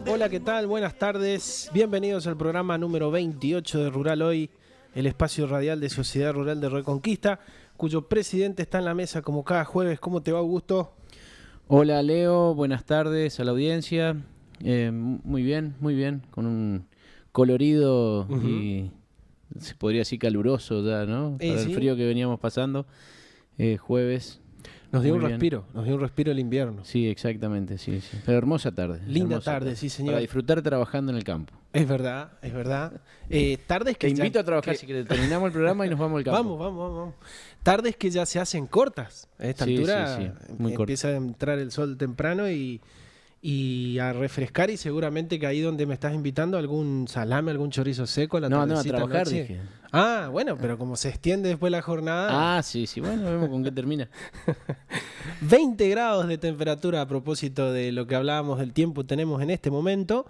Hola, ¿qué tal? Buenas tardes. Bienvenidos al programa número 28 de Rural Hoy, el espacio radial de Sociedad Rural de Reconquista, cuyo presidente está en la mesa como cada jueves. ¿Cómo te va, Augusto? Hola Leo, buenas tardes a la audiencia. Muy bien, con un colorido y se podría decir caluroso ya, ¿no? Para el Sí. frío que veníamos pasando. Jueves. Nos dio Muy un bien. respiro, el invierno. Sí, exactamente, sí. Pero hermosa tarde. Linda hermosa tarde, sí, señor. Para disfrutar trabajando en el campo. Es verdad, es verdad. Tardes que Te invito a trabajar, que- si querés. Terminamos el programa y nos vamos al campo. Vamos. Tardes que ya se hacen cortas. A esta Sí, altura sí, muy corto. empieza a entrar el sol temprano y a refrescar, y seguramente que ahí donde me estás invitando algún salame, algún chorizo seco a la No, a tardecita, trabajar, noche. dije. Ah, bueno, pero como se extiende después la jornada. Ah, sí, bueno, vemos con qué termina. 20 grados de temperatura a propósito de lo que hablábamos del tiempo tenemos en este momento.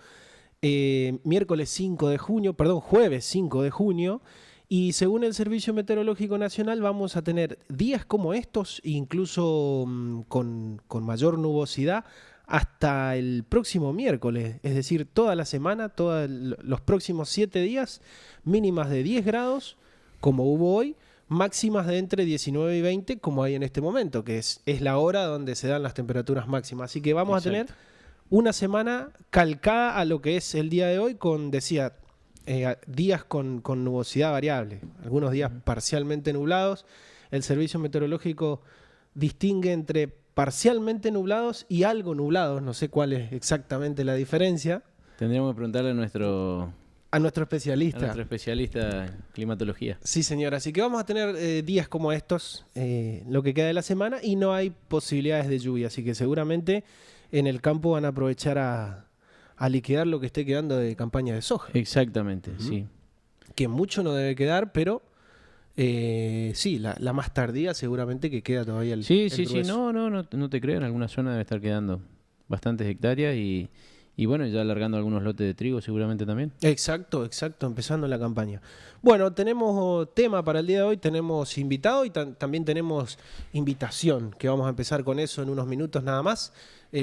Jueves 5 de junio. Y según el Servicio Meteorológico Nacional vamos a tener días como estos, incluso con mayor nubosidad, hasta el próximo miércoles. Es decir, toda la semana, todos los próximos 7 días, mínimas de 10 grados, como hubo hoy, máximas de entre 19 y 20, como hay en este momento, que es la hora donde se dan las temperaturas máximas. Así que vamos a tener una semana calcada a lo que es el día de hoy, con, decía, días con nubosidad variable, algunos días parcialmente nublados. El servicio meteorológico distingue entre parcialmente nublados y algo nublados, no sé cuál es exactamente la diferencia. Tendríamos que preguntarle a nuestro especialista. en climatología. Sí, señor. Así que vamos a tener días como estos, lo que queda de la semana, y no hay posibilidades de lluvia. Así que seguramente en el campo van a aprovechar a liquidar lo que esté quedando de campaña de soja. Exactamente, sí. Que mucho no debe quedar, pero sí, la más tardía seguramente que queda todavía el Sí, grueso. no te creo. En alguna zona debe estar quedando bastantes hectáreas y bueno, ya alargando algunos lotes de trigo seguramente también. Exacto, empezando la campaña. Bueno, tenemos tema para el día de hoy, tenemos invitado y también tenemos invitación, que vamos a empezar con eso en unos minutos nada más.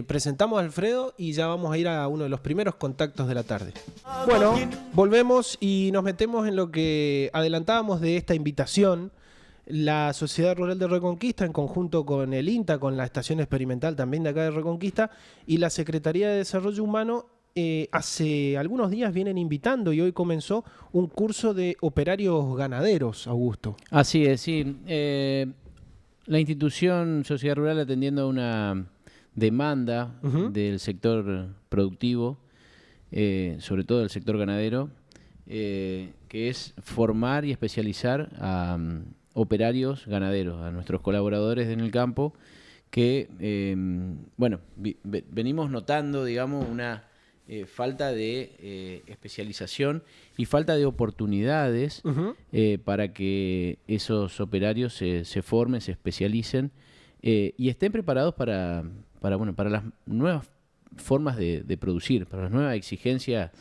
Presentamos a Alfredo y ya vamos a ir a uno de los primeros contactos de la tarde. Bueno, volvemos y nos metemos en lo que adelantábamos de esta invitación. La Sociedad Rural de Reconquista, en conjunto con el INTA, con la estación experimental también de acá de Reconquista, y la Secretaría de Desarrollo Humano, hace algunos días vienen invitando, y hoy comenzó un curso de operarios ganaderos, Augusto. Así es, sí. La institución Sociedad Rural, atendiendo a una demanda del sector productivo, sobre todo del sector ganadero, que es formar y especializar a operarios ganaderos, a nuestros colaboradores en el campo, que, venimos notando, digamos, una falta de especialización y falta de oportunidades para que esos operarios se formen, se especialicen y estén preparados para las nuevas formas de producir, para las nuevas exigencias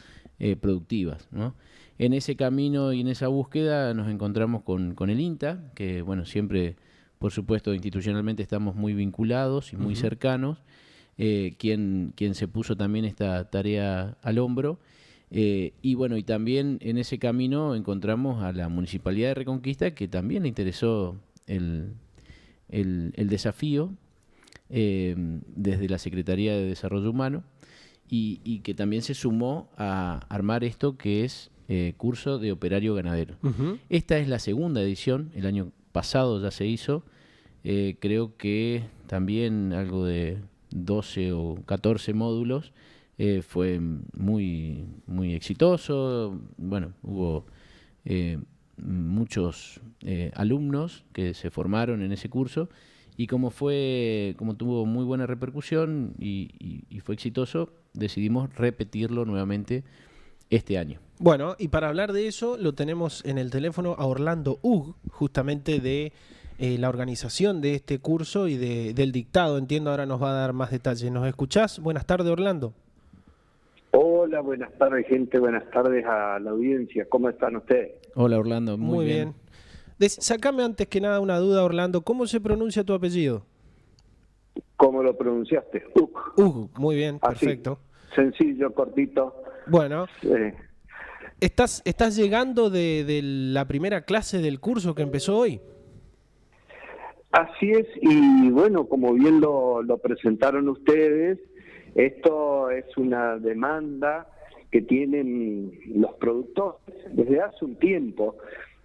productivas, ¿no? En ese camino y en esa búsqueda nos encontramos con el INTA, que siempre, por supuesto, institucionalmente estamos muy vinculados y muy cercanos, quien se puso también esta tarea al hombro. Y también en ese camino encontramos a la Municipalidad de Reconquista, que también le interesó el desafío desde la Secretaría de Desarrollo Humano, y que también se sumó a armar esto que es curso de operario ganadero. Esta es la segunda edición, el año pasado ya se hizo, creo que también algo de 12 o 14 módulos, fue muy exitoso. Hubo muchos alumnos que se formaron en ese curso, y como tuvo muy buena repercusión y fue exitoso, decidimos repetirlo nuevamente este año. Bueno, y para hablar de eso lo tenemos en el teléfono a Orlando Hug, justamente de la organización de este curso y del dictado. Entiendo, ahora nos va a dar más detalles. ¿Nos escuchás? Buenas tardes, Orlando. Hola, buenas tardes, gente. Buenas tardes a la audiencia. ¿Cómo están ustedes? Hola, Orlando. Muy bien. Sacame antes que nada una duda, Orlando. ¿Cómo se pronuncia tu apellido? ¿Cómo lo pronunciaste? Muy bien, perfecto. sencillo, cortito. Bueno, ¿estás llegando de la primera clase del curso que empezó hoy? Así es, y bueno, como bien lo presentaron ustedes, esto es una demanda que tienen los productores desde hace un tiempo,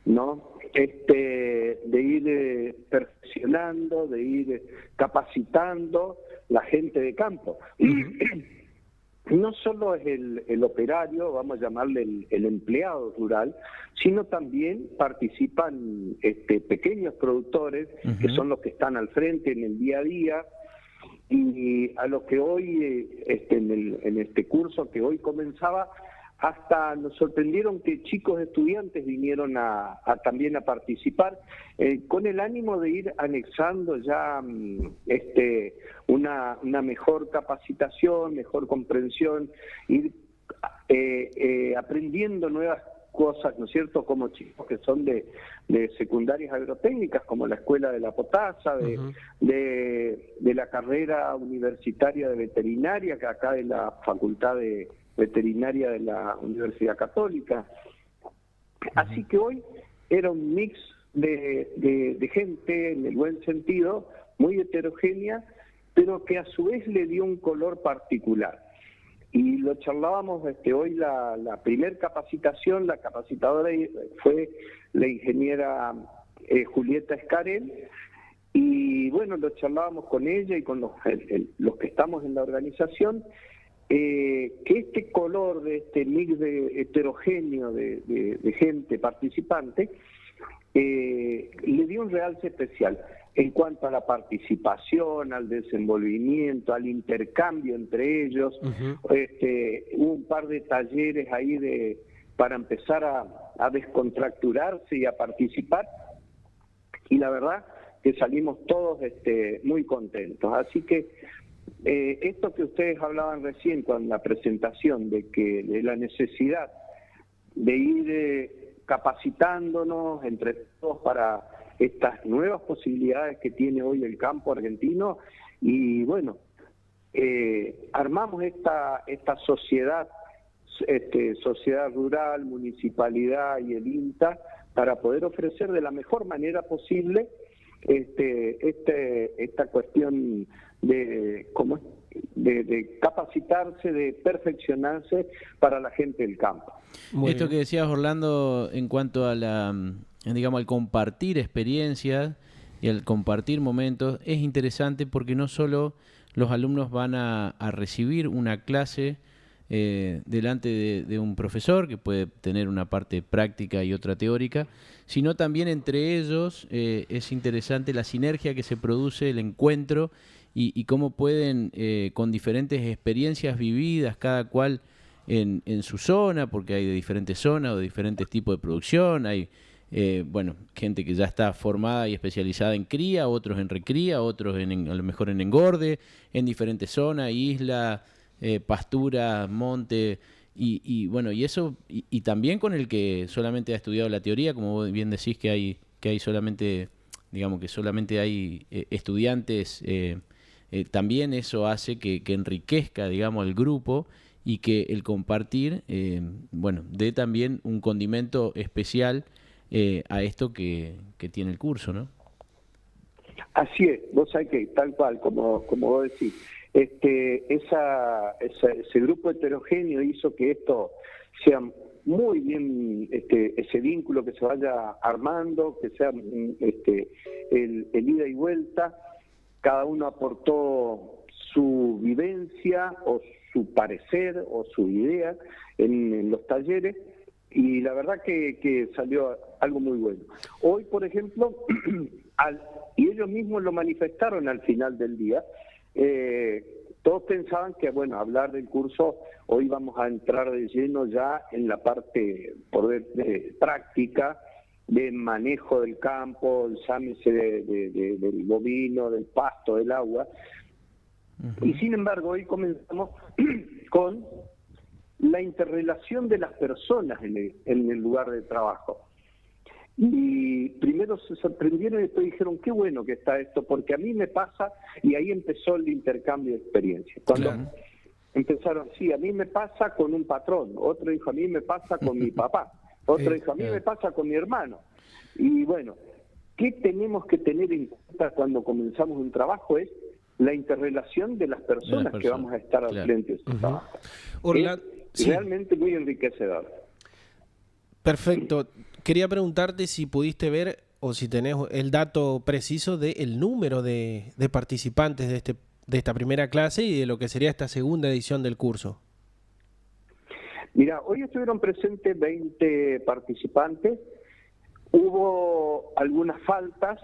¿no? De ir perfeccionando, de ir capacitando la gente de campo. No solo es el operario, vamos a llamarle el empleado rural, sino también participan pequeños productores, que son los que están al frente en el día a día, y a lo que hoy, en este curso que hoy comenzaba, hasta nos sorprendieron que chicos estudiantes vinieron también a participar, con el ánimo de ir anexando ya una mejor capacitación, mejor comprensión, ir aprendiendo nuevas cosas, ¿no es cierto?, como chicos que son de secundarias agrotécnicas, como la Escuela de la Potasa, de la carrera universitaria de veterinaria, que acá de la Facultad de Veterinaria de la Universidad Católica. Así que hoy era un mix de gente, en el buen sentido, muy heterogénea, pero que a su vez le dio un color particular. Y lo charlábamos hoy, la primer capacitación, la capacitadora fue la ingeniera Julieta Escarel, y bueno, lo charlábamos con ella y con los que estamos en la organización, que este color de este mix heterogéneo de gente participante le dio un realce especial en cuanto a la participación, al desenvolvimiento, al intercambio entre ellos. Hubo un par de talleres ahí para empezar a descontracturarse y a participar, y la verdad que salimos todos muy contentos. Así que esto que ustedes hablaban recién con la presentación, de la necesidad de ir capacitándonos entre todos para estas nuevas posibilidades que tiene hoy el campo argentino, y bueno, armamos esta sociedad, sociedad rural, municipalidad y el INTA, para poder ofrecer de la mejor manera posible esta cuestión de capacitarse, de perfeccionarse para la gente del campo. Esto que decías, Orlando, en cuanto a digamos, al compartir experiencias y al compartir momentos, es interesante porque no solo los alumnos van a recibir una clase delante de un profesor, que puede tener una parte práctica y otra teórica, sino también entre ellos es interesante la sinergia que se produce, el encuentro, y cómo pueden, con diferentes experiencias vividas, cada cual en su zona, porque hay de diferentes zonas o de diferentes tipos de producción, hay gente que ya está formada y especializada en cría, otros en recría, otros a lo mejor en engorde, en diferentes zonas, isla, pastura, monte, y eso, y también con el que solamente ha estudiado la teoría, como vos bien decís que hay solamente, digamos que solamente hay estudiantes, también eso hace que enriquezca, digamos, el grupo, y que el compartir, dé también un condimento especial a esto que tiene el curso, ¿no? Así es, vos sabés que tal cual, como vos decís, ese grupo heterogéneo hizo que esto sea muy bien, ese vínculo que se vaya armando, que sea el ida y vuelta. Cada uno aportó su vivencia o su parecer o su idea en los talleres, y la verdad que salió algo muy bueno. Hoy, por ejemplo, y ellos mismos lo manifestaron al final del día, todos pensaban que, bueno, hablar del curso, hoy vamos a entrar de lleno ya en la parte práctica, de manejo del campo, llámese del bovino, del pasto, del agua. Y sin embargo, hoy comenzamos con la interrelación de las personas en el lugar de trabajo. Y primero se sorprendieron y después dijeron, qué bueno que está esto, porque a mí me pasa, y ahí empezó el intercambio de experiencias. empezaron, sí, a mí me pasa con un patrón, otro dijo, a mí me pasa con mi papá, otro dijo, a mí me pasa con mi hermano. Y bueno, ¿qué tenemos que tener en cuenta cuando comenzamos un trabajo? Es la interrelación de las personas que vamos a estar al frente de su trabajo. Es realmente muy enriquecedor. Perfecto. Quería preguntarte si pudiste ver o si tenés el dato preciso del número de participantes de esta primera clase y de lo que sería esta segunda edición del curso. Mira, hoy estuvieron presentes 20 participantes. Hubo algunas faltas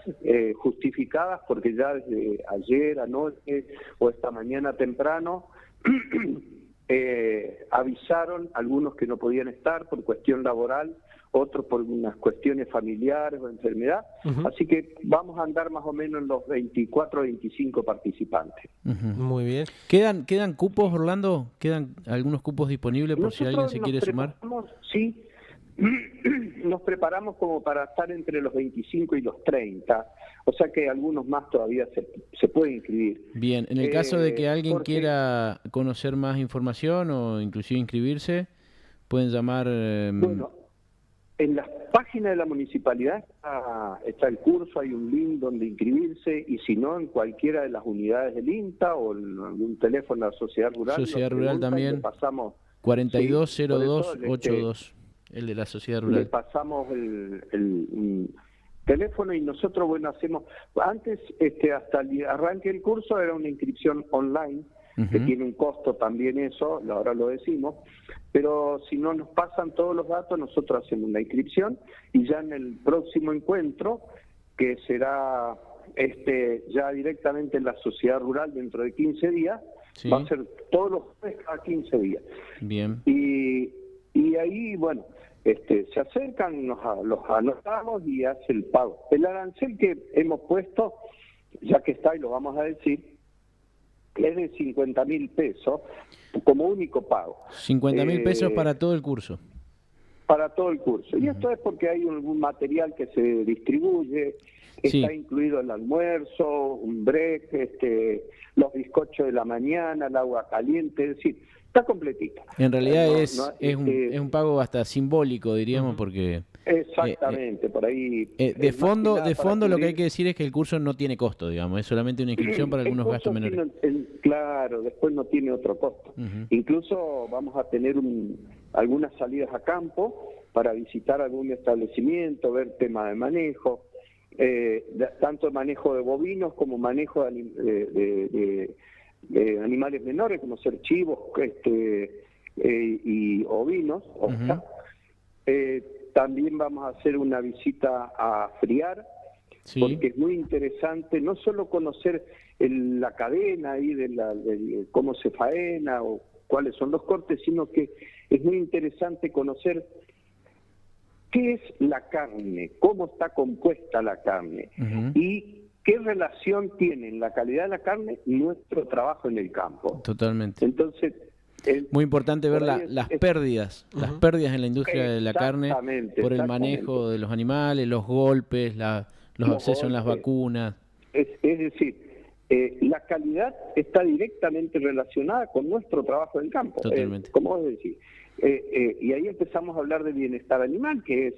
justificadas porque ya desde ayer, anoche o esta mañana temprano avisaron algunos que no podían estar por cuestión laboral, otros por unas cuestiones familiares o enfermedad. Así que vamos a andar más o menos en los 24 o 25 participantes. Muy bien. ¿Quedan cupos, Orlando? ¿Quedan algunos cupos disponibles por si alguien se quiere sumar? Sí, nos preparamos como para estar entre los 25 y los 30, o sea que algunos más todavía se pueden inscribir. Bien, en el caso de que alguien quiera conocer más información o inclusive inscribirse, pueden llamar... Bueno, en la página de la municipalidad está el curso, hay un link donde inscribirse, y si no, en cualquiera de las unidades del INTA o en algún teléfono de la Sociedad Rural. Sociedad Rural también, pasamos 420282. El de la Sociedad Rural. Le pasamos el teléfono y nosotros, bueno, hacemos... Antes, hasta el arranque del curso era una inscripción online, que tiene un costo también eso, ahora lo decimos, pero si no nos pasan todos los datos, nosotros hacemos la inscripción y ya en el próximo encuentro, que será ya directamente en la Sociedad Rural dentro de 15 días, va a ser todos los jueves cada 15 días. Bien. Y ahí, bueno... se acercan, los anotamos y hace el pago. El arancel que hemos puesto, ya que está y lo vamos a decir, es de 50.000 pesos como único pago. 50.000 pesos para todo el curso. Para todo el curso. Y esto es porque hay algún material que se distribuye, está incluido el almuerzo, un break, los bizcochos de la mañana, el agua caliente, es decir, está completita. En realidad es un pago hasta simbólico, diríamos, porque... Exactamente, por ahí... de fondo lo que hay que decir es que el curso no tiene costo, digamos, es solamente una inscripción para algunos gastos menores. Claro, después no tiene otro costo. Incluso vamos a tener algunas salidas a campo para visitar algún establecimiento, ver temas de manejo, tanto de manejo de bovinos como manejo de animales menores, como ser chivos y ovinos. También vamos a hacer una visita a Friar, porque es muy interesante no solo conocer la cadena ahí de cómo se faena o cuáles son los cortes, sino que es muy interesante conocer qué es la carne, cómo está compuesta la carne y qué relación tiene en la calidad de la carne nuestro trabajo en el campo. Totalmente. Entonces, muy importante ver las pérdidas en la industria de la carne por el manejo de los animales, los golpes, los accesos en las vacunas. Es decir, la calidad está directamente relacionada con nuestro trabajo en el campo. Totalmente. Como vos decís. Y ahí empezamos a hablar de bienestar animal, que es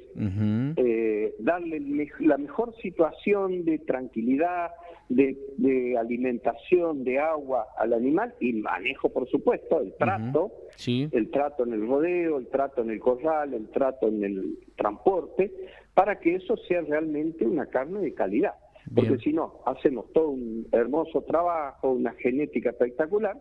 darle la mejor situación de tranquilidad, de alimentación, de agua al animal y manejo, por supuesto, el trato, el trato en el rodeo, el trato en el corral, el trato en el transporte, para que eso sea realmente una carne de calidad. Porque si no, hacemos todo un hermoso trabajo, una genética espectacular,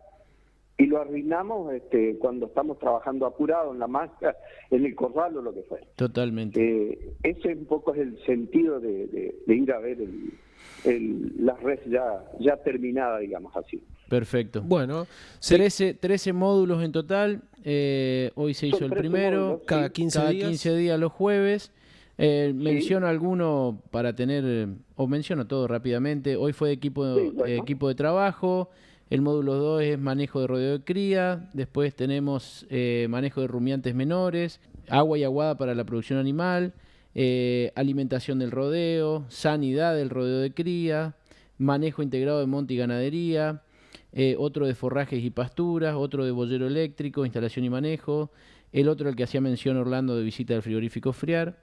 y lo arruinamos cuando estamos trabajando apurado en la masa, en el corral o lo que fuera. Totalmente. Ese un poco es el sentido de ir a ver la red ya terminada, digamos así. Perfecto. Bueno, 13 módulos en total. Hoy se hizo el primero. Módulos, cada 15 días los jueves. Menciono alguno para tener, o menciono todo rápidamente. Hoy fue equipo de trabajo. El módulo 2 es manejo de rodeo de cría. Después tenemos manejo de rumiantes menores, agua y aguada para la producción animal, alimentación del rodeo, sanidad del rodeo de cría, manejo integrado de monte y ganadería, otro de forrajes y pasturas, otro de boyero eléctrico, instalación y manejo, el otro, el que hacía mención Orlando, de visita del frigorífico Friar,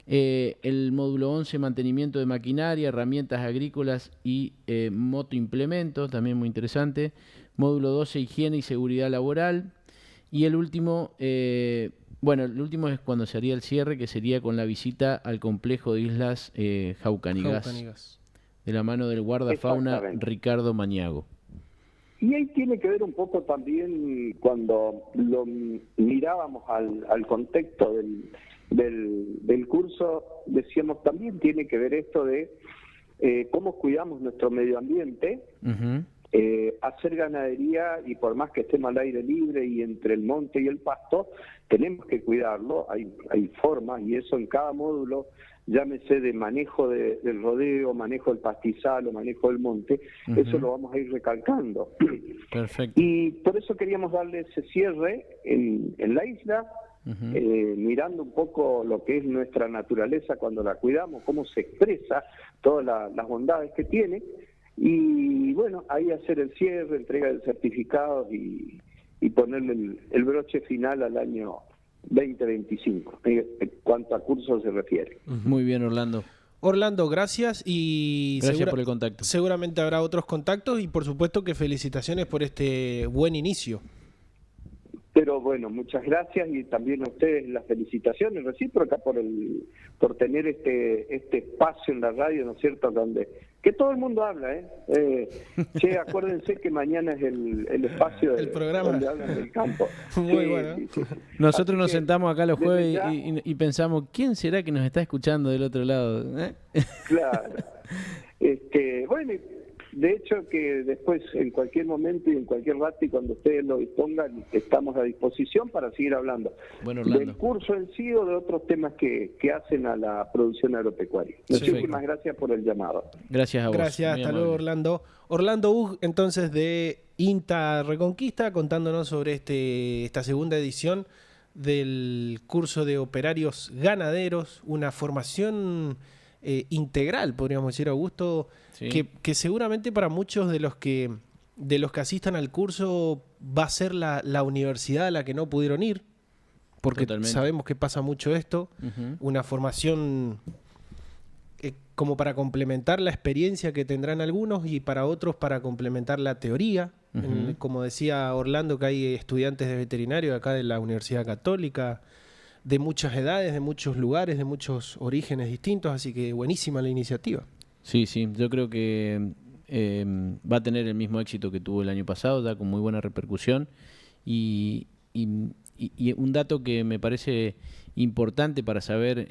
el módulo 11, mantenimiento de maquinaria, herramientas agrícolas y motoimplementos, también muy interesante, módulo 12, higiene y seguridad laboral, y el último, el último es cuando se haría el cierre, que sería con la visita al complejo de Islas Jaucanigas, de la mano del guardafauna Ricardo Mañago. Y ahí tiene que ver un poco también cuando lo mirábamos al contexto del curso, decíamos también tiene que ver esto de cómo cuidamos nuestro medio ambiente, hacer ganadería, y por más que estemos al aire libre y entre el monte y el pasto, tenemos que cuidarlo, hay formas, y eso en cada módulo, llámese de manejo del rodeo, manejo del pastizal o manejo del monte, eso lo vamos a ir recalcando. Perfecto. Y por eso queríamos darle ese cierre en la isla, mirando un poco lo que es nuestra naturaleza cuando la cuidamos, cómo se expresa, todas las bondades que tiene, y bueno, ahí hacer el cierre, entrega de certificados y ponerle el broche final al año 2025, en cuanto a cursos se refiere. Muy bien, Orlando. Orlando, gracias, y gracias por el contacto. Seguramente habrá otros contactos, y por supuesto que felicitaciones por este buen inicio. Pero bueno, muchas gracias, y también a ustedes las felicitaciones recíprocas por tener este espacio en la radio, ¿no es cierto?, donde que todo el mundo habla, che, acuérdense que mañana es el espacio el programa donde hablan del campo. Muy bueno. Sí. Nosotros nos sentamos acá los jueves y pensamos, ¿quién será que nos está escuchando del otro lado? Claro. Bueno, de hecho que después, en cualquier momento y en cualquier rato, y cuando ustedes lo dispongan, estamos a disposición para seguir hablando del curso en sí o de otros temas que hacen a la producción agropecuaria. Muchísimas gracias por el llamado. Gracias a vos. Gracias, hasta luego, Orlando. Orlando Hug, entonces, de INTA Reconquista, contándonos sobre esta segunda edición del curso de operarios ganaderos, una formación integral, podríamos decir, Augusto, sí, que seguramente para muchos de los que asistan al curso va a ser la universidad a la que no pudieron ir, porque totalmente sabemos que pasa mucho esto, una formación como para complementar la experiencia que tendrán algunos, y para otros para complementar la teoría. Como decía Orlando, que hay estudiantes de veterinario acá de la Universidad Católica, de muchas edades, de muchos lugares, de muchos orígenes distintos, así que buenísima la iniciativa. Sí, yo creo que va a tener el mismo éxito que tuvo el año pasado, ya con muy buena repercusión, y un dato que me parece importante para saber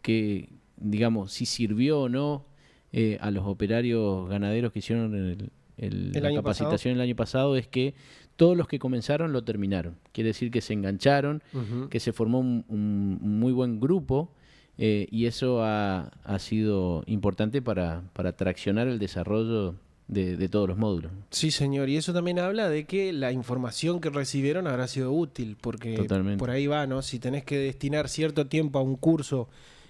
que, digamos, si sirvió o no a los operarios ganaderos que hicieron la capacitación el año pasado, es que todos los que comenzaron lo terminaron. Quiere decir que se engancharon, que se formó un muy buen grupo, y eso ha sido importante para traccionar el desarrollo de todos los módulos. Sí, señor, y eso también habla de que la información que recibieron habrá sido útil, porque totalmente por ahí va, ¿no? Si tenés que destinar cierto tiempo a un curso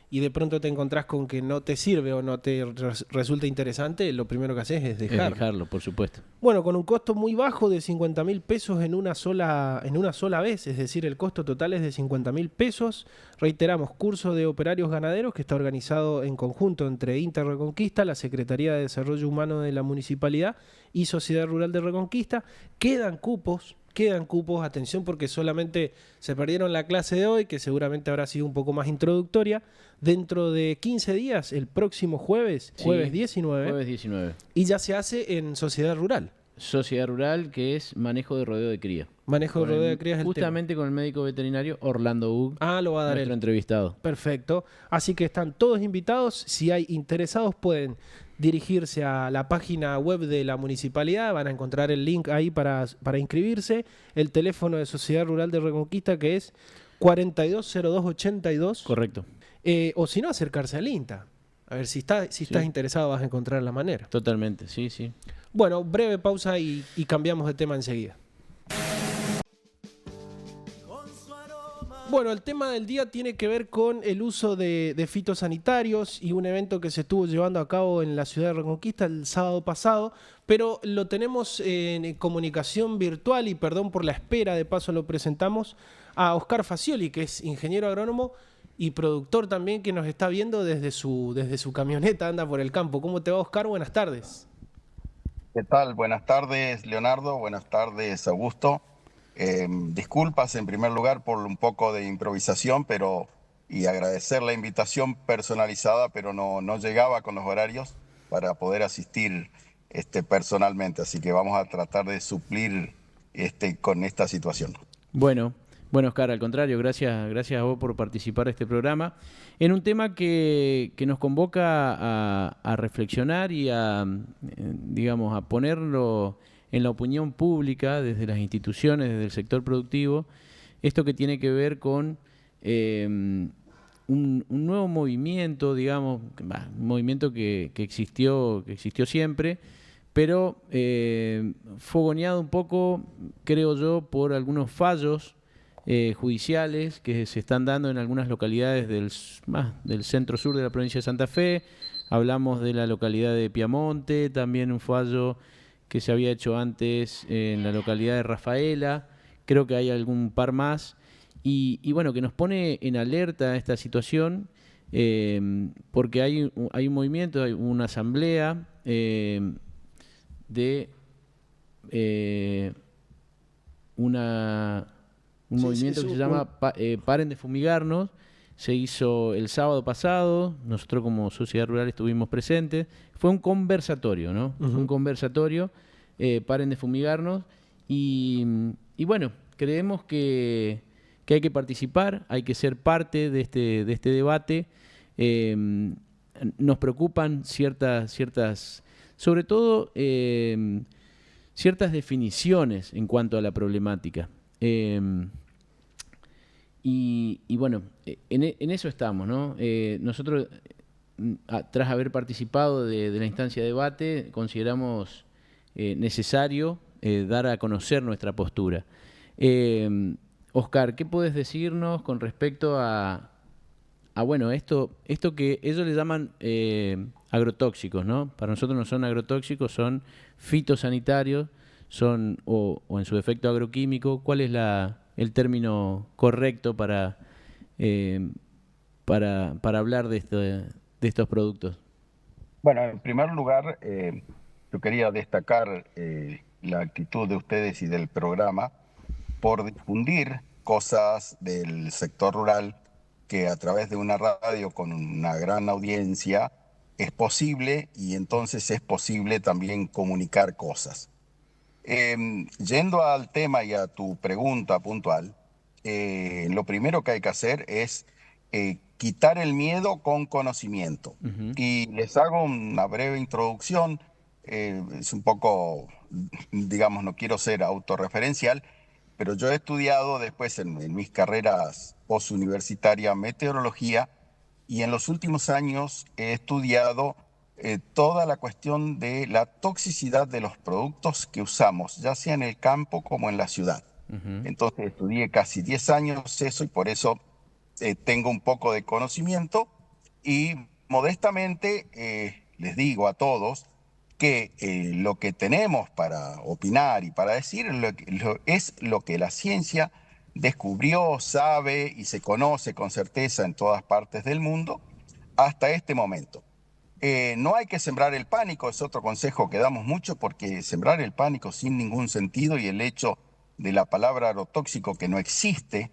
y de pronto te encontrás con que no te sirve o no te resulta interesante, lo primero que haces es dejarlo. Es dejarlo, por supuesto. Bueno, con un costo muy bajo de 50.000 pesos en una sola vez, es decir, el costo total es de 50.000 pesos. Reiteramos, curso de operarios ganaderos que está organizado en conjunto entre INTA Reconquista, la Secretaría de Desarrollo Humano de la Municipalidad y Sociedad Rural de Reconquista. Quedan cupos, atención, porque solamente se perdieron la clase de hoy, que seguramente habrá sido un poco más introductoria. Dentro de 15 días, el próximo jueves 19. Jueves 19. Y ya se hace en Sociedad Rural. Sociedad Rural, que es manejo de rodeo de cría. Manejo de rodeo de cría es el justamente tema. Con el médico veterinario Orlando Hug. Lo va a dar nuestro entrevistado. Perfecto. Así que están todos invitados. Si hay interesados, pueden dirigirse a la página web de la municipalidad. Van a encontrar el link ahí para inscribirse. El teléfono de Sociedad Rural de Reconquista, que es 420282. Correcto. O si no, acercarse al INTA. A ver, si estás interesado, vas a encontrar la manera. Totalmente, sí. Bueno, breve pausa y cambiamos de tema enseguida. Con su aroma Bueno, el tema del día tiene que ver con el uso de fitosanitarios y un evento que se estuvo llevando a cabo en la ciudad de Reconquista el sábado pasado, pero lo tenemos en comunicación virtual y perdón por la espera, de paso lo presentamos a Oscar Facioli, que es ingeniero agrónomo y productor también, que nos está viendo desde su camioneta, anda por el campo. ¿Cómo te va, Oscar? Buenas tardes. ¿Qué tal? Buenas tardes, Leonardo. Buenas tardes, Augusto. Disculpas en primer lugar por un poco de improvisación, y agradecer la invitación personalizada, pero no llegaba con los horarios para poder asistir personalmente. Así que vamos a tratar de suplir con esta situación. Bueno, Oscar, al contrario, gracias a vos por participar de este programa en un tema que nos convoca a reflexionar y digamos, a ponerlo en la opinión pública desde las instituciones, desde el sector productivo, esto que tiene que ver con un nuevo movimiento, digamos, un movimiento que existió siempre, pero fogoneado un poco, creo yo, por algunos fallos judiciales que se están dando en algunas localidades del centro sur de la provincia de Santa Fe. Hablamos de la localidad de Piamonte, también un fallo que se había hecho antes en la localidad de Rafaela, creo que hay algún par más, y bueno, que nos pone en alerta esta situación, porque hay un movimiento, hay una asamblea de un movimiento que se llama Paren de Fumigarnos. Se hizo el sábado pasado, nosotros como Sociedad Rural estuvimos presentes. Fue un conversatorio, ¿no? Uh-huh. Un conversatorio, Paren de Fumigarnos. Y bueno, creemos que hay que participar, hay que ser parte de este debate. Nos preocupan ciertas sobre todo ciertas definiciones en cuanto a la problemática. Y bueno, en eso estamos, ¿no? Nosotros, tras haber participado de la instancia de debate, consideramos necesario dar a conocer nuestra postura. Oscar, ¿qué puedes decirnos con respecto a bueno, esto que ellos le llaman agrotóxicos, ¿no? Para nosotros no son agrotóxicos, son fitosanitarios, son o en su defecto agroquímico. ¿Cuál es el término correcto para hablar de estos productos? Bueno, en primer lugar, yo quería destacar la actitud de ustedes y del programa por difundir cosas del sector rural que a través de una radio con una gran audiencia es posible, y entonces es posible también comunicar cosas. Yendo al tema y a tu pregunta puntual, lo primero que hay que hacer es quitar el miedo con conocimiento. Uh-huh. Y les hago una breve introducción, es un poco, digamos, no quiero ser autorreferencial, pero yo he estudiado después en mis carreras postuniversitaria meteorología, y en los últimos años he estudiado toda la cuestión de la toxicidad de los productos que usamos, ya sea en el campo como en la ciudad. Uh-huh. Entonces estudié casi 10 años eso, y por eso tengo un poco de conocimiento, y modestamente les digo a todos que lo que tenemos para opinar y para decir es lo que la ciencia descubrió, sabe y se conoce con certeza en todas partes del mundo hasta este momento. No hay que sembrar el pánico, es otro consejo que damos mucho, porque sembrar el pánico sin ningún sentido, y el hecho de la palabra agrotóxico que no existe,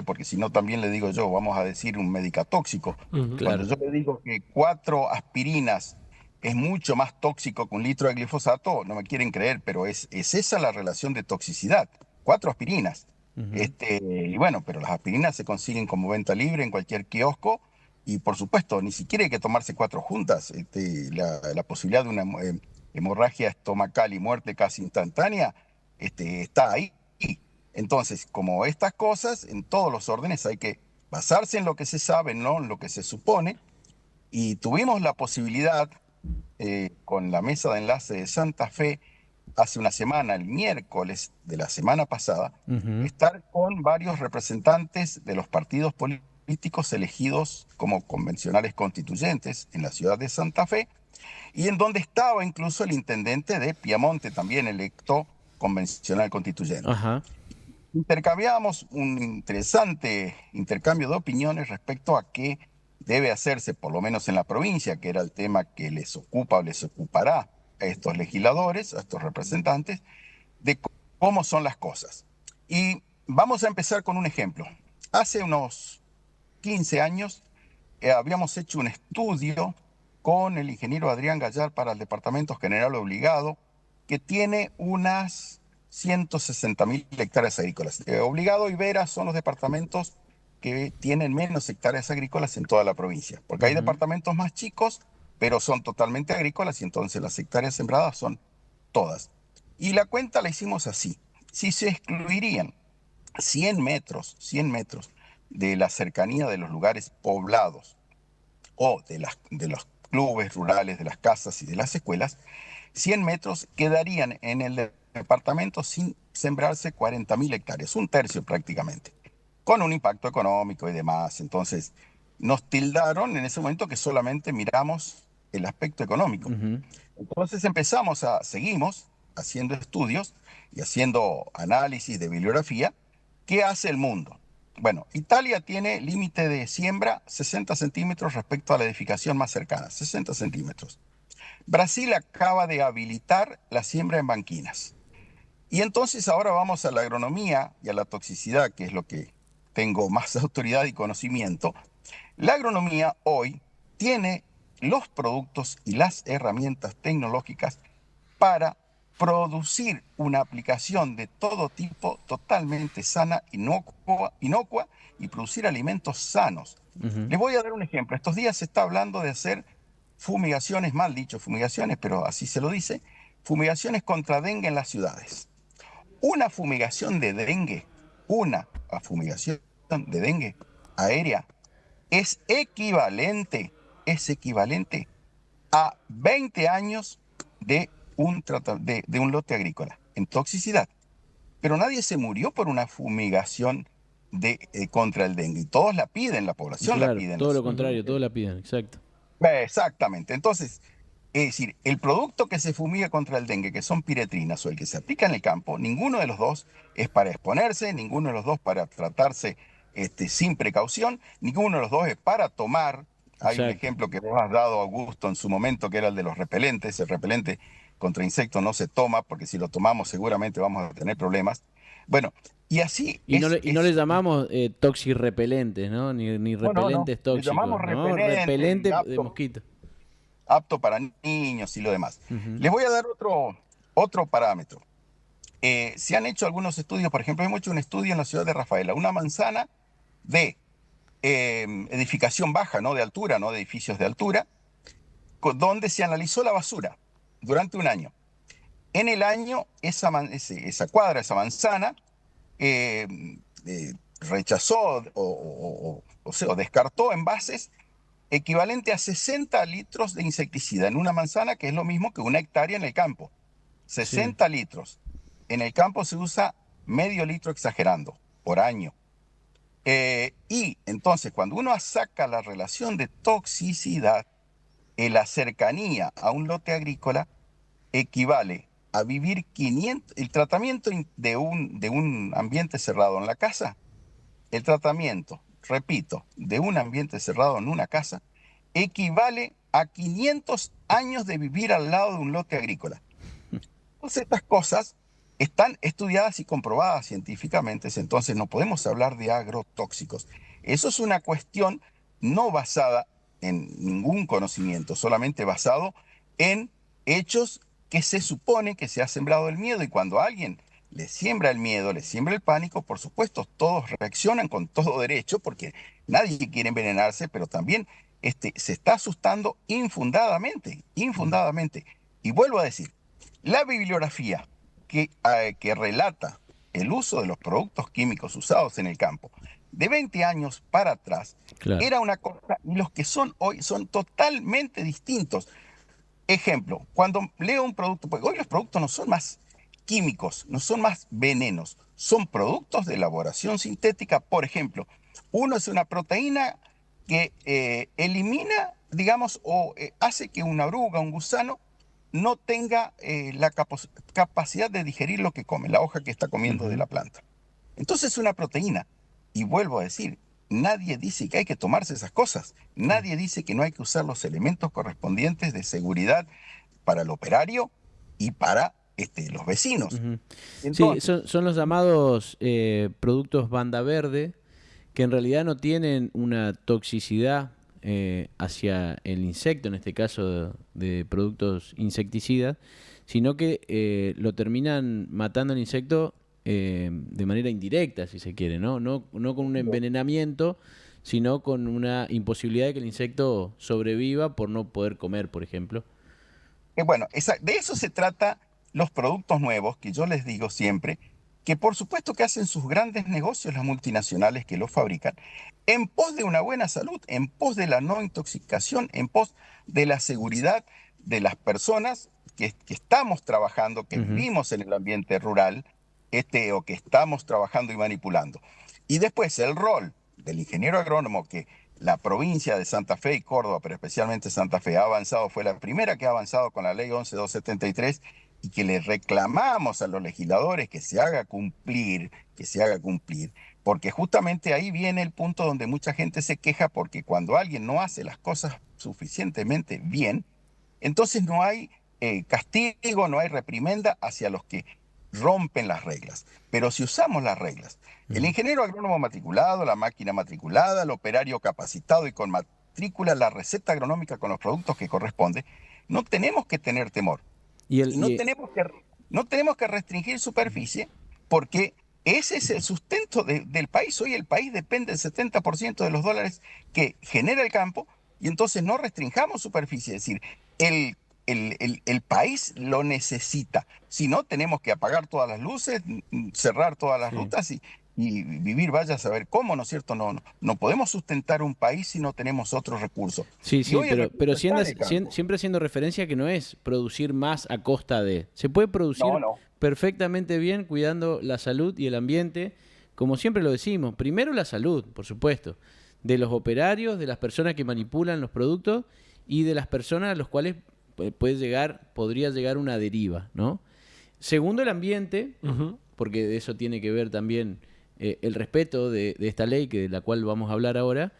porque si no también le digo yo, vamos a decir un medicatóxico. Uh-huh. Cuando yo le digo que 4 aspirinas es mucho más tóxico que un litro de glifosato, no me quieren creer, pero es esa la relación de toxicidad, 4 aspirinas. Uh-huh. Y bueno, pero las aspirinas se consiguen como venta libre en cualquier kiosco, y por supuesto, ni siquiera hay que tomarse 4 juntas. La posibilidad de una hemorragia estomacal y muerte casi instantánea está ahí. Entonces, como estas cosas, en todos los órdenes hay que basarse en lo que se sabe, no en lo que se supone. Y tuvimos la posibilidad, con la mesa de enlace de Santa Fe, hace una semana, el miércoles de la semana pasada, Ujú. estar con varios representantes de los partidos políticos elegidos como convencionales constituyentes en la ciudad de Santa Fe, y en donde estaba incluso el intendente de Piamonte, también electo convencional constituyente. Ajá. Intercambiamos un interesante intercambio de opiniones respecto a qué debe hacerse, por lo menos en la provincia, que era el tema que les ocupa o les ocupará a estos legisladores, a estos representantes, de cómo son las cosas. Y vamos a empezar con un ejemplo. Hace unos 15 años habíamos hecho un estudio con el ingeniero Adrián Gallar para el Departamento General Obligado, que tiene unas 160.000 hectáreas agrícolas. Obligado y Vera son los departamentos que tienen menos hectáreas agrícolas en toda la provincia, porque hay Ujú. departamentos más chicos, pero son totalmente agrícolas y entonces las hectáreas sembradas son todas. Y la cuenta la hicimos así. Si se excluirían 100 metros de la cercanía de los lugares poblados o de los clubes rurales, de las casas y de las escuelas, 100 metros quedarían en el departamento sin sembrarse 40.000 hectáreas, un tercio prácticamente, con un impacto económico y demás. Entonces, nos tildaron en ese momento que solamente miramos el aspecto económico. Ujú. Entonces seguimos haciendo estudios y haciendo análisis de bibliografía. ¿Qué hace el mundo? Bueno, Italia tiene límite de siembra 60 centímetros respecto a la edificación más cercana, 60 centímetros. Brasil acaba de habilitar la siembra en banquinas. Y entonces ahora vamos a la agronomía y a la toxicidad, que es lo que tengo más autoridad y conocimiento. La agronomía hoy tiene los productos y las herramientas tecnológicas para producir una aplicación de todo tipo totalmente sana, inocua y producir alimentos sanos. Ujú. Les voy a dar un ejemplo. Estos días se está hablando de hacer fumigaciones, mal dicho fumigaciones, pero así se lo dice, fumigaciones contra dengue en las ciudades. Una fumigación de dengue, una fumigación de dengue aérea es equivalente a 20 años de de un lote agrícola en toxicidad. Pero nadie se murió por una fumigación contra el dengue. Y todos la piden, la población la Claro, pide en todo las lo Ujú. contrario, todos la piden, exacto. Exactamente. Entonces, es decir, el producto que se fumiga contra el dengue, que son piretrinas, o el que se aplica en el campo, ninguno de los dos es para exponerse, ninguno de los dos para tratarse sin precaución, ninguno de los dos es para tomar. Hay un Exacto. ejemplo que vos has dado, Augusto, en su momento, que era el de los repelentes. El repelente contra insectos no se toma, porque si lo tomamos seguramente vamos a tener problemas. Bueno, y así Y no le llamamos toxirrepelentes, ¿no? Ni no, no, no, repelentes le llamamos tóxicos, ¿no? repelente y Repelente de apto mosquitos. para niños y lo demás. Ujú. Les voy a dar otro parámetro. Se han hecho algunos estudios, por ejemplo, hemos hecho un estudio en la ciudad de Rafaela, una manzana de edificación baja, no de altura, no de edificios de altura, donde se analizó la basura durante un año. En el año, esa cuadra, esa manzana, eh, rechazó o descartó envases equivalente a 60 litros de insecticida en una manzana, que es lo mismo que una hectárea en el campo. Sí. 60 litros. En el campo se usa medio litro exagerando por año. Y entonces, cuando uno saca la relación de toxicidad, la cercanía a un lote agrícola equivale a vivir 500, el tratamiento de un ambiente cerrado en la casa, el tratamiento, repito, de un ambiente cerrado en una casa, equivale a 500 años de vivir al lado de un lote agrícola. Entonces estas cosas están estudiadas y comprobadas científicamente, entonces no podemos hablar de agrotóxicos. Eso es una cuestión no basada en ningún conocimiento, solamente basado en hechos que se supone que se ha sembrado el miedo, y cuando alguien le siembra el miedo, le siembra el pánico, por supuesto todos reaccionan con todo derecho porque nadie quiere envenenarse, pero también se está asustando infundadamente, infundadamente. Y vuelvo a decir, la bibliografía que relata el uso de los productos químicos usados en el campo de 20 años para atrás Claro. era una cosa, y los que son hoy son totalmente distintos. ejemplo, cuando leo un producto, porque hoy los productos no son más químicos, no son más venenos, son productos de elaboración sintética. Por ejemplo, uno es una proteína que elimina, digamos, o hace que una oruga, un gusano, no tenga la capacidad de digerir lo que come, la hoja que está comiendo de la planta. Entonces es una proteína. Y vuelvo a decir, nadie dice que hay que tomarse esas cosas. Nadie dice que no hay que usar los elementos correspondientes de seguridad para el operario y para los vecinos. Sí, son los llamados productos banda verde, que en realidad no tienen una toxicidad hacia el insecto, en este caso de productos insecticidas, sino que lo terminan matando al insecto de manera indirecta, si se quiere, ¿no? No con un envenenamiento, sino con una imposibilidad de que el insecto sobreviva por no poder comer, por ejemplo. Bueno, de eso se trata los productos nuevos, que yo les digo siempre, que por supuesto que hacen sus grandes negocios las multinacionales que los fabrican, en pos de una buena salud, en pos de la no intoxicación, en pos de la seguridad de las personas que estamos trabajando, que vivimos en el ambiente rural, o que estamos trabajando y manipulando. Y después el rol del ingeniero agrónomo, que la provincia de Santa Fe y Córdoba, pero especialmente Santa Fe, ha avanzado, fue la primera que ha avanzado con la ley 11.273, y que le reclamamos a los legisladores que se haga cumplir, porque justamente ahí viene el punto donde mucha gente se queja, porque cuando alguien no hace las cosas suficientemente bien, entonces no hay castigo, no hay reprimenda hacia los que rompen las reglas. Pero si usamos las reglas, el ingeniero agrónomo matriculado, la máquina matriculada, el operario capacitado y con matrícula, la receta agronómica con los productos que corresponde, no tenemos que tener temor. No tenemos que restringir superficie, porque ese es el sustento del país. Hoy el país depende del 70% de los dólares que genera el campo, y entonces no restringamos superficie. Es decir, el país lo necesita. Si no, tenemos que apagar todas las luces, cerrar todas las rutas y vivir, vaya a saber cómo, ¿no es cierto? No podemos sustentar un país si no tenemos otros recursos. Sí, pero siempre haciendo referencia a que no es producir más a costa de... Se puede producir perfectamente bien cuidando la salud y el ambiente, como siempre lo decimos. Primero la salud, por supuesto, de los operarios, de las personas que manipulan los productos y de las personas a los cuales podría llegar una deriva, ¿no? Segundo, el ambiente, porque de eso tiene que ver también el respeto de esta ley, de la cual vamos a hablar ahora,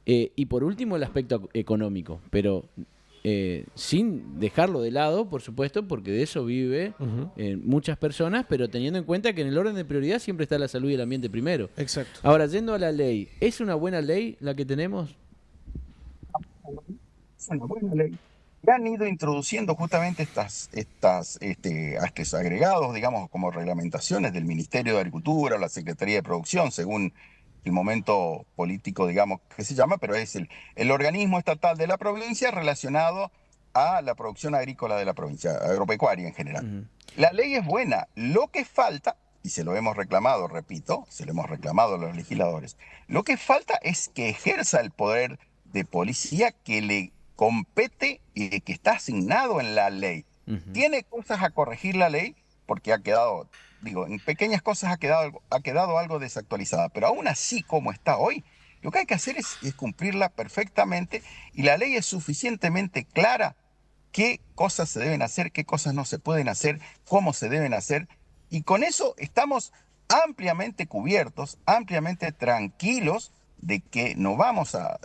y por último el aspecto económico, pero sin dejarlo de lado, por supuesto, porque de eso vive muchas personas, pero teniendo en cuenta que en el orden de prioridad siempre está la salud y el ambiente primero. Exacto. Ahora, yendo a la ley, ¿es una buena ley la que tenemos? Es una buena ley. Ya han ido introduciendo justamente estos agregados, digamos, como reglamentaciones del Ministerio de Agricultura o la Secretaría de Producción, según el momento político, digamos, que se llama, pero es el organismo estatal de la provincia relacionado a la producción agrícola de la provincia, agropecuaria en general. La ley es buena, lo que falta, y se lo hemos reclamado, repito, se lo hemos reclamado a los legisladores, lo que falta es que ejerza el poder de policía que le compete y que está asignado en la ley. Tiene cosas a corregir la ley, porque ha quedado, en pequeñas cosas ha quedado algo desactualizada, pero aún así como está hoy, lo que hay que hacer es cumplirla perfectamente, y la ley es suficientemente clara qué cosas se deben hacer, qué cosas no se pueden hacer, cómo se deben hacer, y con eso estamos ampliamente cubiertos, ampliamente tranquilos de que nos vamos a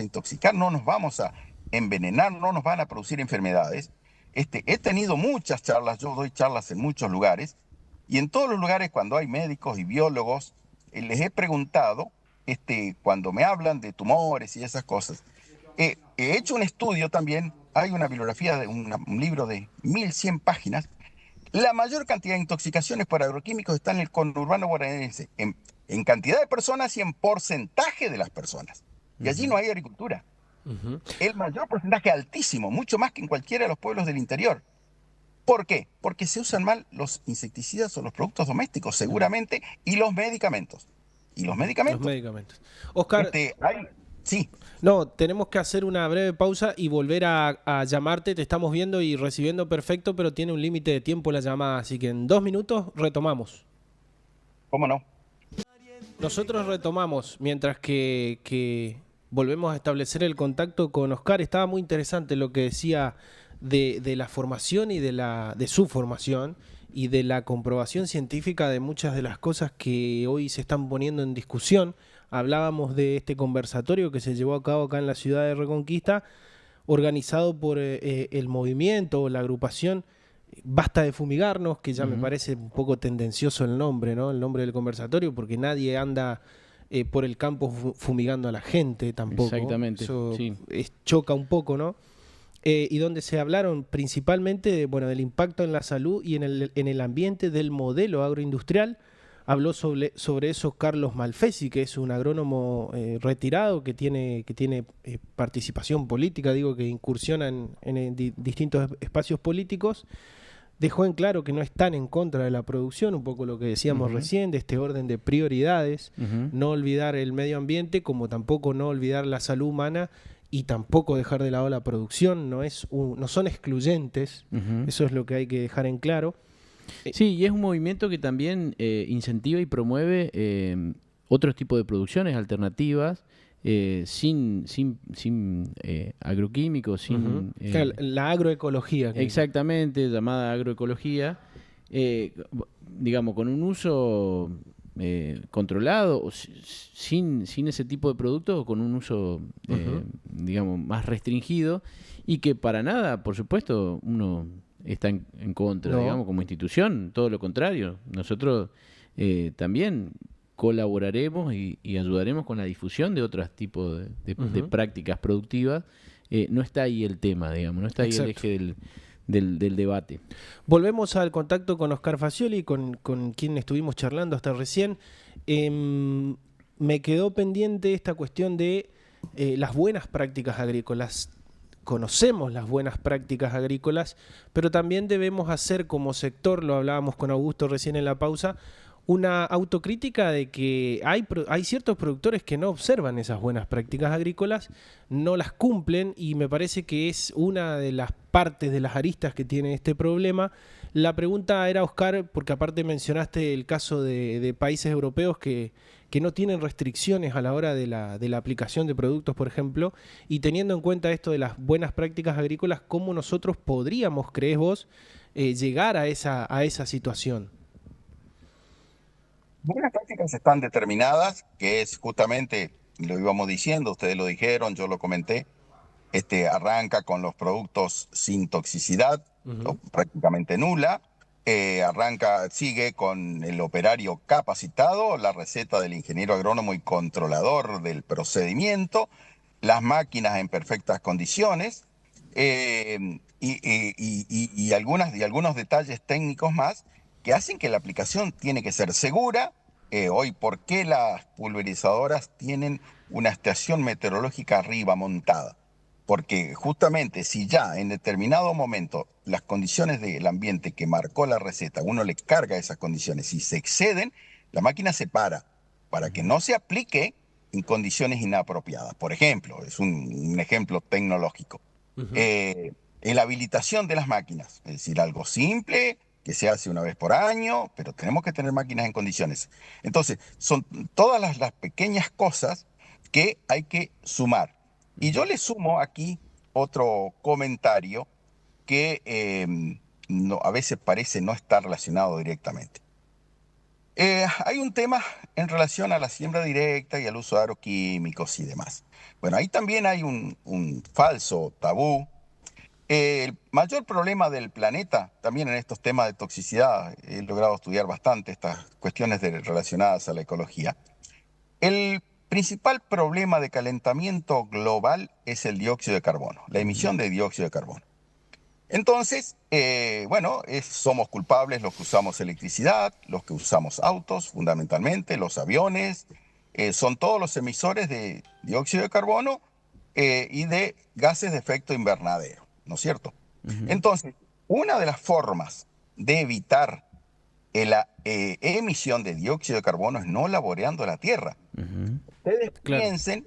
intoxicar, no nos vamos a envenenar, no nos van a producir enfermedades. He tenido muchas charlas, yo doy charlas en muchos lugares, y en todos los lugares cuando hay médicos y biólogos, les he preguntado, cuando me hablan de tumores y esas cosas, he hecho un estudio también, hay una bibliografía, un libro de 1100 páginas, la mayor cantidad de intoxicaciones por agroquímicos está en el conurbano bonaerense, en cantidad de personas y en porcentaje de las personas. Y allí no hay agricultura. El mayor porcentaje, altísimo, mucho más que en cualquiera de los pueblos del interior. ¿Por qué? Porque se usan mal los insecticidas o los productos domésticos, seguramente, y los medicamentos. Oscar, Sí. No, tenemos que hacer una breve pausa y volver a llamarte. Te estamos viendo y recibiendo perfecto, pero tiene un límite de tiempo la llamada, así que en 2 minutos retomamos. ¿Cómo no? Nosotros retomamos mientras que volvemos a establecer el contacto con Oscar. Estaba muy interesante lo que decía de la formación y de su formación y de la comprobación científica de muchas de las cosas que hoy se están poniendo en discusión. Hablábamos de este conversatorio que se llevó a cabo acá en la ciudad de Reconquista, organizado por el movimiento o la agrupación Basta de Fumigarnos, que ya me parece un poco tendencioso el nombre, ¿no? El nombre del conversatorio, porque nadie anda por el campo fumigando a la gente tampoco. Exactamente, Eso sí. choca un poco, ¿no? Y donde se hablaron principalmente del impacto en la salud y en el ambiente del modelo agroindustrial. Habló sobre eso Carlos Malfesi, que es un agrónomo retirado que tiene participación política, digo, que incursiona en distintos espacios políticos. Dejó en claro que no están en contra de la producción, un poco lo que decíamos recién, de este orden de prioridades, no olvidar el medio ambiente, como tampoco no olvidar la salud humana y tampoco dejar de lado la producción, no son excluyentes, eso es lo que hay que dejar en claro. Sí, y es un movimiento que también incentiva y promueve otros tipos de producciones alternativas, sin agroquímicos, sin... Claro, la agroecología. Exactamente, llamada agroecología, digamos, con un uso controlado, o sin ese tipo de productos, o con un uso, digamos, más restringido, y que para nada, por supuesto, uno está en contra, digamos, como institución, todo lo contrario. Nosotros también colaboraremos y ayudaremos con la difusión de otros tipos de prácticas productivas. No está ahí el tema, digamos, no está ahí el eje del debate. Volvemos al contacto con Oscar Facioli, con quien estuvimos charlando hasta recién. Me quedó pendiente esta cuestión de las buenas prácticas agrícolas. Conocemos las buenas prácticas agrícolas, pero también debemos hacer como sector, lo hablábamos con Augusto recién en la pausa, una autocrítica de que hay ciertos productores que no observan esas buenas prácticas agrícolas, no las cumplen, y me parece que es una de las partes de las aristas que tiene este problema. La pregunta era, Oscar, porque aparte mencionaste el caso de países europeos que no tienen restricciones a la hora de la aplicación de productos, por ejemplo, y teniendo en cuenta esto de las buenas prácticas agrícolas, ¿cómo nosotros podríamos, crees vos, llegar a esa situación? Buenas prácticas están determinadas, que es justamente, lo íbamos diciendo, ustedes lo dijeron, yo lo comenté, arranca con los productos sin toxicidad, ¿no? Prácticamente nula. Sigue con el operario capacitado, la receta del ingeniero agrónomo y controlador del procedimiento, las máquinas en perfectas condiciones, y algunos detalles técnicos más que hacen que la aplicación tiene que ser segura. Hoy, ¿por qué las pulverizadoras tienen una estación meteorológica arriba montada? Porque justamente si ya en determinado momento las condiciones del ambiente que marcó la receta, uno le carga esas condiciones y se exceden, la máquina se para que no se aplique en condiciones inapropiadas. Por ejemplo, es un ejemplo tecnológico. La habilitación de las máquinas, es decir, algo simple que se hace una vez por año, pero tenemos que tener máquinas en condiciones. Entonces, son todas las pequeñas cosas que hay que sumar. Y yo le sumo aquí otro comentario que a veces parece no estar relacionado directamente. Hay un tema en relación a la siembra directa y al uso de agroquímicos y demás. Bueno, ahí también hay un falso tabú. El mayor problema del planeta, también en estos temas de toxicidad, he logrado estudiar bastante estas cuestiones relacionadas a la ecología. El principal problema de calentamiento global es el dióxido de carbono, la emisión de dióxido de carbono. Entonces, somos culpables los que usamos electricidad, los que usamos autos, fundamentalmente, los aviones, son todos los emisores de dióxido de carbono y de gases de efecto invernadero, ¿no es cierto? Entonces, una de las formas de evitar la emisión de dióxido de carbono es no laboreando la tierra. Ustedes piensen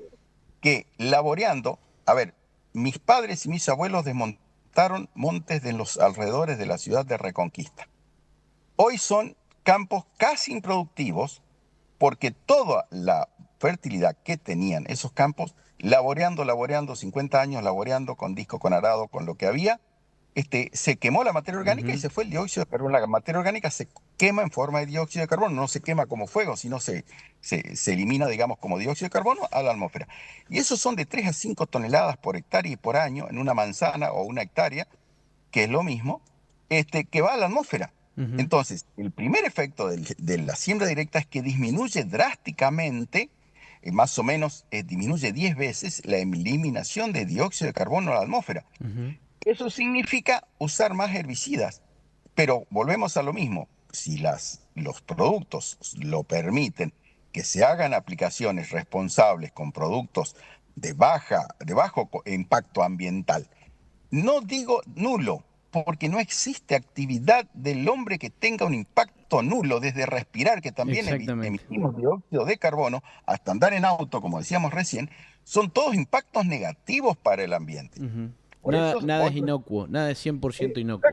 que laboreando, a ver, mis padres y mis abuelos desmontaron montes de los alrededores de la ciudad de Reconquista. Hoy son campos casi improductivos porque toda la fertilidad que tenían esos campos, laboreando, 50 años laboreando con disco, con arado, con lo que había, se quemó la materia orgánica y se fue el dióxido de carbono. La materia orgánica se quema en forma de dióxido de carbono, no se quema como fuego, sino se elimina, digamos, como dióxido de carbono a la atmósfera. Y esos son de 3 a 5 toneladas por hectárea y por año en una manzana o una hectárea, que es lo mismo, que va a la atmósfera. Entonces, el primer efecto de la siembra directa es que disminuye drásticamente, más o menos disminuye 10 veces la eliminación de dióxido de carbono a la atmósfera. Eso significa usar más herbicidas, pero volvemos a lo mismo. Si los productos lo permiten, que se hagan aplicaciones responsables con productos de bajo impacto ambiental, no digo nulo, porque no existe actividad del hombre que tenga un impacto nulo, desde respirar, que también emitimos dióxido de carbono, hasta andar en auto, como decíamos recién, son todos impactos negativos para el ambiente. Nada es inocuo, nada es 100% inocuo.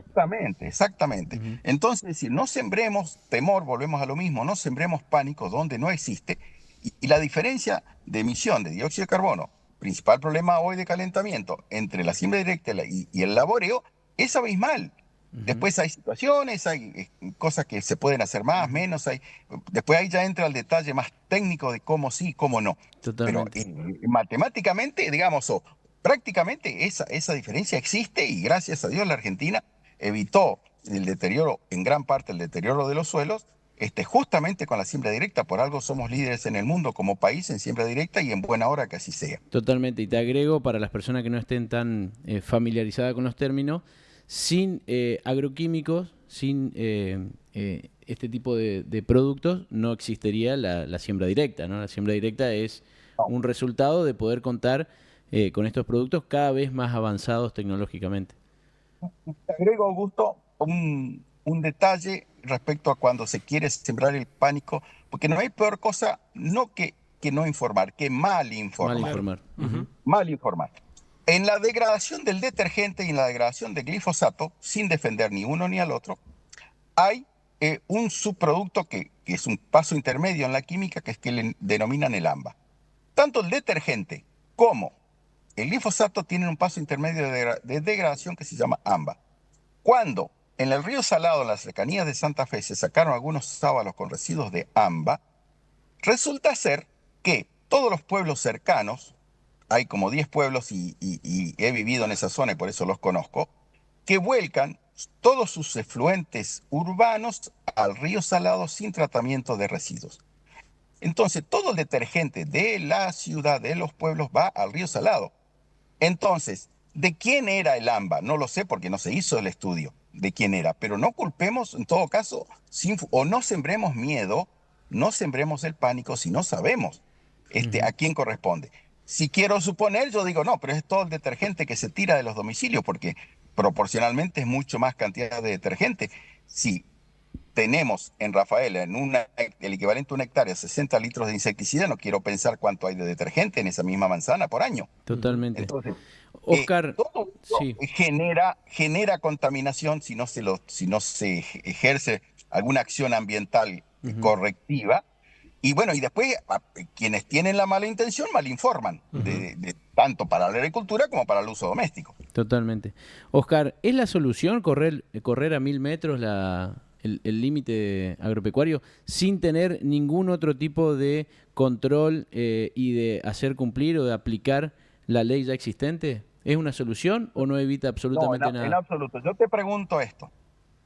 Exactamente. Entonces, es decir, no sembremos temor, volvemos a lo mismo, no sembremos pánico donde no existe, y la diferencia de emisión de dióxido de carbono, principal problema hoy de calentamiento, entre la siembra directa y el laboreo, es abismal. Después hay situaciones, hay cosas que se pueden hacer más, menos, después ahí ya entra el detalle más técnico de cómo sí, cómo no. Totalmente. Pero matemáticamente, digamos, prácticamente esa diferencia existe, y gracias a Dios la Argentina evitó el deterioro, en gran parte el deterioro de los suelos, justamente con la siembra directa. Por algo somos líderes en el mundo como país en siembra directa, y en buena hora que así sea. Totalmente, y te agrego, para las personas que no estén tan familiarizadas con los términos, sin agroquímicos, sin este tipo de productos, no existiría la siembra directa, ¿no? La siembra directa es un resultado de poder contar con estos productos cada vez más avanzados tecnológicamente. Te agrego, Augusto, un detalle respecto a cuando se quiere sembrar el pánico, porque no hay peor cosa que no informar, que mal informar. Mal informar. Mal informar. En la degradación del detergente y en la degradación del glifosato, sin defender ni uno ni al otro, hay un subproducto que es un paso intermedio en la química, que es que le denominan el AMBA. Tanto el detergente como el glifosato tienen un paso intermedio de degradación que se llama AMBA. Cuando en el río Salado, en las cercanías de Santa Fe, se sacaron algunos sábalos con residuos de AMBA, resulta ser que todos los pueblos cercanos, hay como 10 pueblos y he vivido en esa zona y por eso los conozco, que vuelcan todos sus efluentes urbanos al río Salado sin tratamiento de residuos. Entonces, todo el detergente de la ciudad, de los pueblos, va al río Salado. Entonces, ¿de quién era el AMBA? No lo sé porque no se hizo el estudio de quién era, pero no culpemos en todo caso, o no sembremos miedo, no sembremos el pánico si no sabemos a quién corresponde. Si quiero suponer, yo digo, no, pero es todo el detergente que se tira de los domicilios, porque proporcionalmente es mucho más cantidad de detergente. Si tenemos en Rafaela, el equivalente a una hectárea, 60 litros de insecticida, no quiero pensar cuánto hay de detergente en esa misma manzana por año. Totalmente. Entonces, Oscar, todo sí. genera contaminación si no se ejerce alguna acción ambiental correctiva. Y bueno, y después quienes tienen la mala intención malinforman, tanto para la agricultura como para el uso doméstico. Totalmente. Oscar, ¿es la solución correr a 1000 metros el límite agropecuario sin tener ningún otro tipo de control y de hacer cumplir o de aplicar la ley ya existente? ¿Es una solución o no evita absolutamente nada? En absoluto. Yo te pregunto esto.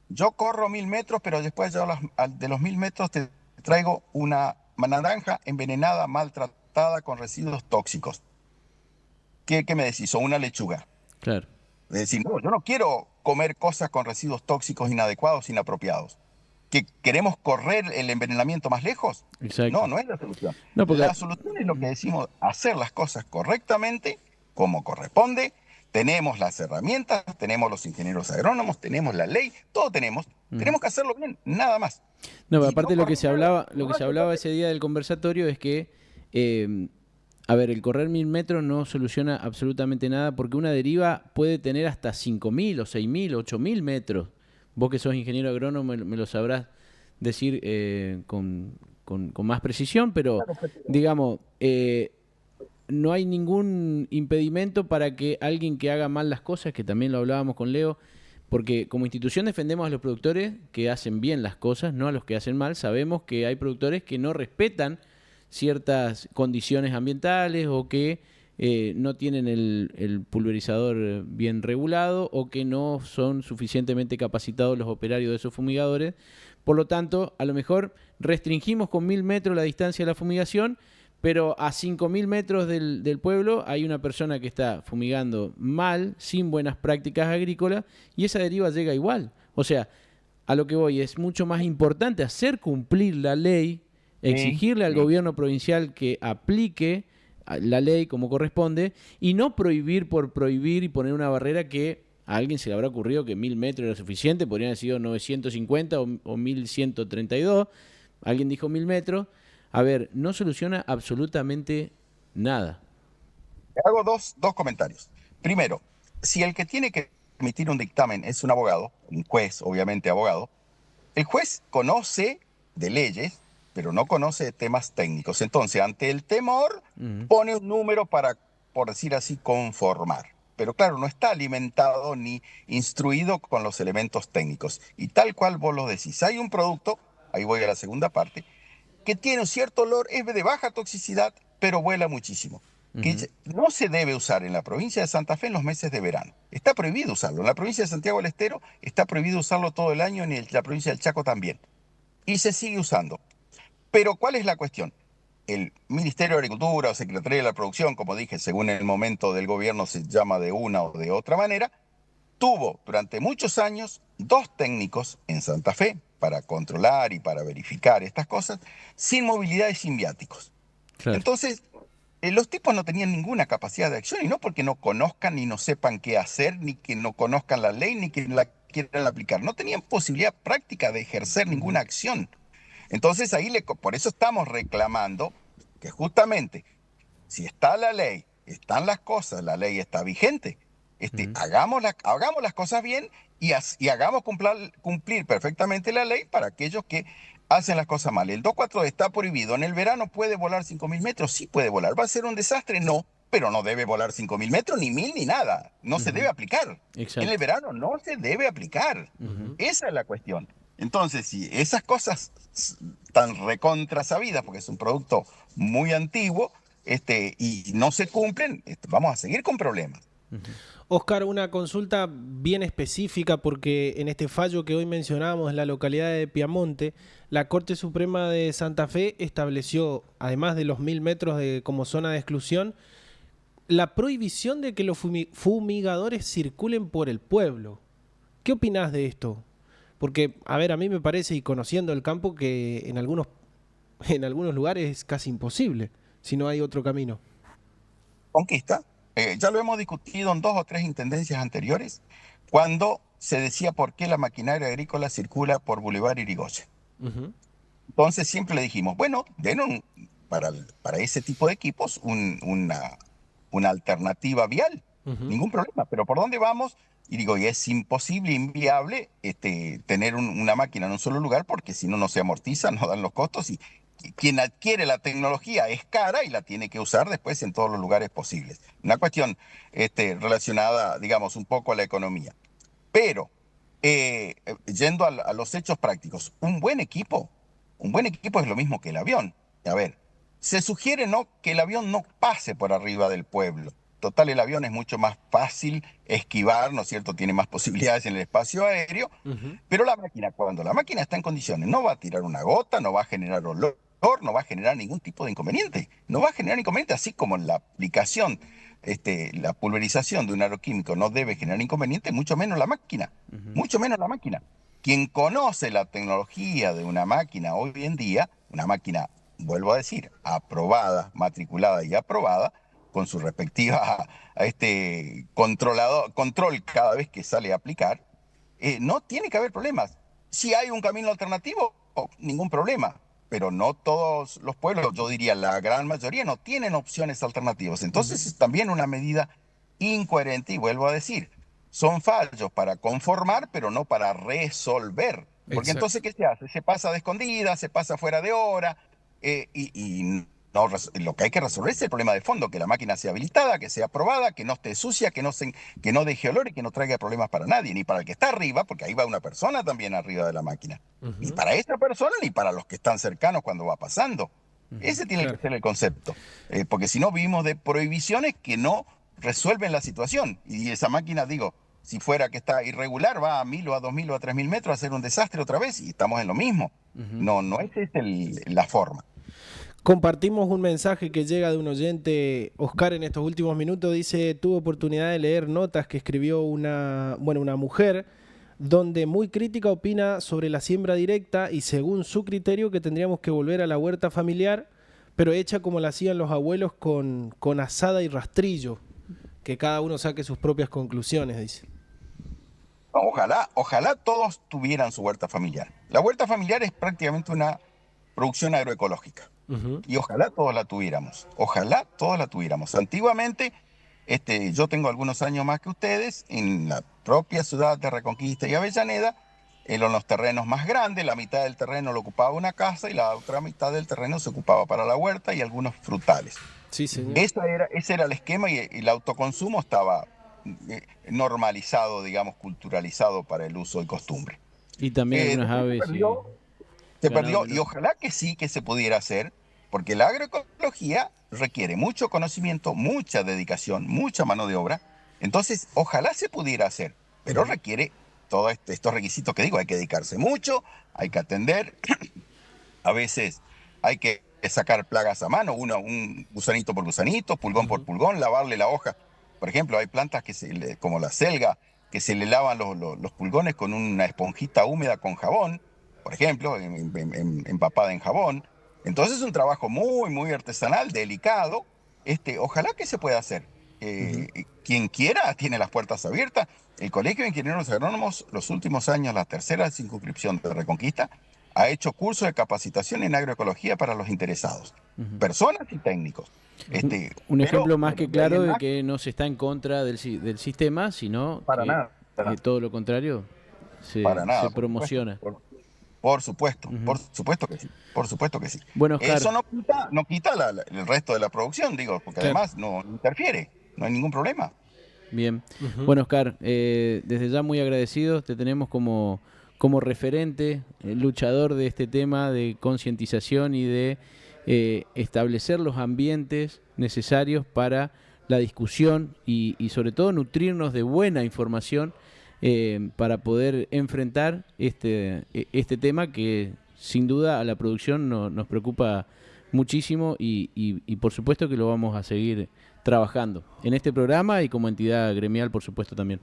Yo corro 1000 metros, pero después de los 1000 metros te traigo una naranja envenenada, maltratada, con residuos tóxicos. ¿Qué me decís? O una lechuga. Claro. Es decir, no, yo no quiero comer cosas con residuos tóxicos inadecuados, inapropiados. ¿Que queremos correr el envenenamiento más lejos? Exacto. No es la solución. No, porque... La solución es lo que decimos, hacer las cosas correctamente, como corresponde. Tenemos las herramientas, tenemos los ingenieros agrónomos, tenemos la ley, todo tenemos. Tenemos que hacerlo bien, nada más. No, pero aparte lo que se hablaba ese día del conversatorio es que A ver, el correr 1000 metros no soluciona absolutamente nada porque una deriva puede tener hasta 5000 o 6000, 8000 metros. Vos que sos ingeniero agrónomo me lo sabrás decir con más precisión, pero digamos, no hay ningún impedimento para que alguien que haga mal las cosas, que también lo hablábamos con Leo, porque como institución defendemos a los productores que hacen bien las cosas, no a los que hacen mal. Sabemos que hay productores que no respetan ciertas condiciones ambientales o que no tienen el pulverizador bien regulado o que no son suficientemente capacitados los operarios de esos fumigadores. Por lo tanto, a lo mejor restringimos con 1000 metros la distancia de la fumigación, pero a 5000 metros del pueblo hay una persona que está fumigando mal, sin buenas prácticas agrícolas, y esa deriva llega igual. O sea, a lo que voy, es mucho más importante hacer cumplir la ley, exigirle al gobierno provincial que aplique la ley como corresponde y no prohibir por prohibir y poner una barrera que a alguien se le habrá ocurrido que 1000 metros era suficiente, podrían haber sido 950 o 1132, alguien dijo 1000 metros. A ver, no soluciona absolutamente nada. Hago dos comentarios. Primero, si el que tiene que emitir un dictamen es un abogado, un juez, obviamente abogado, el juez conoce de leyes, pero no conoce de temas técnicos. Entonces, ante el temor, pone un número para, por decir así, conformar. Pero claro, no está alimentado ni instruido con los elementos técnicos. Y tal cual vos lo decís, hay un producto, ahí voy a la segunda parte, que tiene un cierto olor, es de baja toxicidad, pero vuela muchísimo. Que no se debe usar en la provincia de Santa Fe en los meses de verano. Está prohibido usarlo. En la provincia de Santiago del Estero está prohibido usarlo todo el año, en la provincia del Chaco también. Y se sigue usando. Pero ¿cuál es la cuestión? El Ministerio de Agricultura o Secretaría de la Producción, como dije, según el momento del gobierno se llama de una o de otra manera, tuvo durante muchos años 2 técnicos en Santa Fe para controlar y para verificar estas cosas, sin movilidad y sin viáticos. Claro. Entonces, los tipos no tenían ninguna capacidad de acción, y no porque no conozcan ni no sepan qué hacer, ni que no conozcan la ley, ni que la quieran aplicar. No tenían posibilidad práctica de ejercer ninguna acción. Entonces, por eso estamos reclamando que justamente, si está la ley, están las cosas, la ley está vigente, hagamos las cosas bien y hagamos cumplir perfectamente la ley para aquellos que hacen las cosas mal. El 242 está prohibido. En el verano puede volar 5000 metros, sí puede volar. ¿Va a ser un desastre? No, pero no debe volar 5000 metros, ni 1000, ni nada. No se debe aplicar. Exacto. En el verano no se debe aplicar. Esa es la cuestión. Entonces, si esas cosas tan recontra sabidas, porque es un producto muy antiguo, y no se cumplen, vamos a seguir con problemas. Oscar, una consulta bien específica, porque en este fallo que hoy mencionábamos en la localidad de Piamonte, la Corte Suprema de Santa Fe estableció, además de los 1000 metros como zona de exclusión, la prohibición de que los fumigadores circulen por el pueblo. ¿Qué opinás de esto? Porque, a ver, a mí me parece, y conociendo el campo, que en algunos lugares es casi imposible, si no hay otro camino. Conquista. Ya lo hemos discutido en 2 o 3 intendencias anteriores, cuando se decía por qué la maquinaria agrícola circula por Boulevard Irigoyen. Entonces siempre le dijimos, bueno, den para ese tipo de equipos una alternativa vial, ningún problema, pero ¿por dónde vamos? Y digo, y es imposible, inviable tener una máquina en un solo lugar, porque si no, no se amortiza, no dan los costos, y quien adquiere la tecnología es cara y la tiene que usar después en todos los lugares posibles. Una cuestión relacionada, digamos, un poco a la economía. Pero, yendo a los hechos prácticos, un buen equipo es lo mismo que el avión. A ver, se sugiere que el avión no pase por arriba del pueblo. Total, el avión es mucho más fácil esquivar, ¿no es cierto? Tiene más posibilidades en el espacio aéreo, pero la máquina, cuando la máquina está en condiciones, no va a tirar una gota, no va a generar olor, no va a generar ningún tipo de inconveniente. No va a generar inconveniente, así como en la aplicación, la pulverización de un agroquímico no debe generar inconveniente, mucho menos la máquina. Mucho menos la máquina. Quien conoce la tecnología de una máquina hoy en día, una máquina, vuelvo a decir, aprobada, matriculada y aprobada, con su respectiva control cada vez que sale a aplicar, no tiene que haber problemas. Si hay un camino alternativo, ningún problema. pero no todos los pueblos, yo diría la gran mayoría, no tienen opciones alternativas. Entonces es también una medida incoherente y vuelvo a decir, son fallos para conformar, pero no para resolver. Porque Exacto. entonces, ¿qué se hace? Se pasa de escondida, se pasa fuera de hora, y no, lo que hay que resolver es el problema de fondo, que la máquina sea habilitada, que sea aprobada, que no esté sucia, que no deje olor y que no traiga problemas para nadie, ni para el que está arriba, porque ahí va una persona también arriba de la máquina, ni para esa persona, ni para los que están cercanos cuando va pasando. Ese tiene Claro. que ser el concepto, porque si no vivimos de prohibiciones que no resuelven la situación. Y esa máquina, digo, si fuera que está irregular, va a 1000 o a 2000 o a 3000 metros a hacer un desastre otra vez y estamos en lo mismo. No, no esa es la forma. Compartimos un mensaje que llega de un oyente, Oscar, en estos últimos minutos. Dice, tuve oportunidad de leer notas que escribió una mujer, donde muy crítica opina sobre la siembra directa y según su criterio que tendríamos que volver a la huerta familiar, pero hecha como la hacían los abuelos con azada y rastrillo. Que cada uno saque sus propias conclusiones, dice. Ojalá todos tuvieran su huerta familiar. La huerta familiar es prácticamente una producción agroecológica. Y ojalá todos la tuviéramos. Ojalá todos la tuviéramos. Antiguamente, yo tengo algunos años más que ustedes, en la propia ciudad de Reconquista y Avellaneda, en los terrenos más grandes, la mitad del terreno lo ocupaba una casa y la otra mitad del terreno se ocupaba para la huerta y algunos frutales. Sí, señor. Ese era el esquema y el autoconsumo estaba normalizado, digamos, culturalizado para el uso y costumbre. Y también algunas aves Se ganado perdió y menor. ojalá que sí que se pudiera hacer, porque la agroecología requiere mucho conocimiento, mucha dedicación, mucha mano de obra. Entonces, ojalá se pudiera hacer, pero requiere todos estos requisitos que digo, hay que dedicarse mucho, hay que atender, a veces hay que sacar plagas a mano, un gusanito por gusanito, pulgón por pulgón, lavarle la hoja. Por ejemplo, hay plantas como la selga, que se le lavan los pulgones con una esponjita húmeda con jabón, por ejemplo, empapada en jabón. Entonces es un trabajo muy, muy artesanal, delicado. Ojalá que se pueda hacer. Quien quiera tiene las puertas abiertas. El Colegio de Ingenieros Agrónomos, los últimos años, la tercera circunscripción de Reconquista, ha hecho cursos de capacitación en agroecología para los interesados, personas y técnicos. Un ejemplo más que de ahí claro en de más, que no se está en contra del sistema, sino para que nada, todo lo contrario para se nada, por supuesto. promociona. Por supuesto que sí, por supuesto que sí. Bueno, Oscar, Eso no quita el resto de la producción, digo, porque Claro. además no interfiere, no hay ningún problema. bien. Bueno, Oscar, desde ya muy agradecidos, te tenemos como referente, luchador de este tema de concientización y de establecer los ambientes necesarios para la discusión y sobre todo nutrirnos de buena información para poder enfrentar este tema que sin duda a la producción nos preocupa muchísimo y por supuesto que lo vamos a seguir trabajando en este programa y como entidad gremial, por supuesto, también.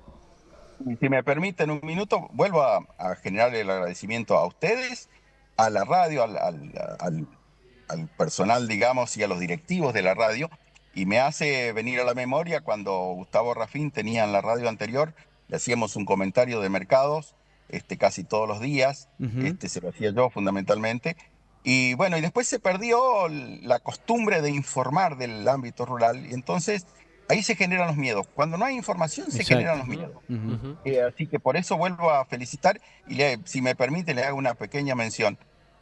Y si me permiten un minuto, vuelvo a generar el agradecimiento a ustedes, a la radio, al personal, digamos, y a los directivos de la radio. Y me hace venir a la memoria cuando Gustavo Rafín tenía en la radio anterior, le hacíamos un comentario de mercados casi todos los días, se lo hacía yo fundamentalmente. Y bueno, y después se perdió la costumbre de informar del ámbito rural, y entonces ahí se generan los miedos. Cuando no hay información, se Exacto. generan los miedos. Así que por eso vuelvo a felicitar y si me permite, le hago una pequeña mención.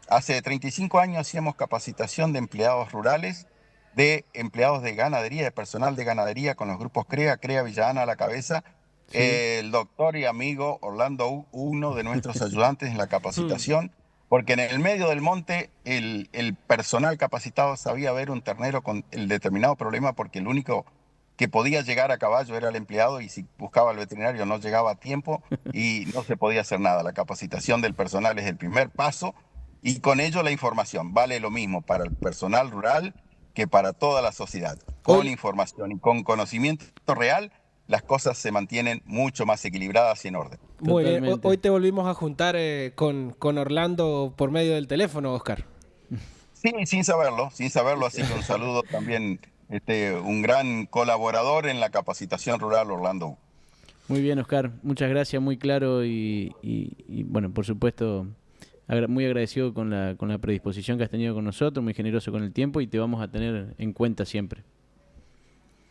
Hace 35 años hacíamos capacitación de empleados rurales, de empleados de ganadería, de personal de ganadería con los grupos CREA Villa Ana a la cabeza. Sí. El doctor y amigo Orlando, uno de nuestros ayudantes en la capacitación, porque en el medio del monte el personal capacitado sabía ver un ternero con el determinado problema porque el único que podía llegar a caballo era el empleado y si buscaba al veterinario no llegaba a tiempo y no se podía hacer nada. La capacitación del personal es el primer paso y con ello la información. Vale lo mismo para el personal rural que para toda la sociedad. Con información y con conocimiento real, las cosas se mantienen mucho más equilibradas y en orden. Muy bien. Totalmente. Hoy te volvimos a juntar con Orlando por medio del teléfono, Oscar. Sí, sin saberlo, así que un saludo también, un gran colaborador en la capacitación rural, Orlando. Muy bien, Oscar, muchas gracias, muy claro y bueno, por supuesto, muy agradecido con la predisposición que has tenido con nosotros, muy generoso con el tiempo y te vamos a tener en cuenta siempre.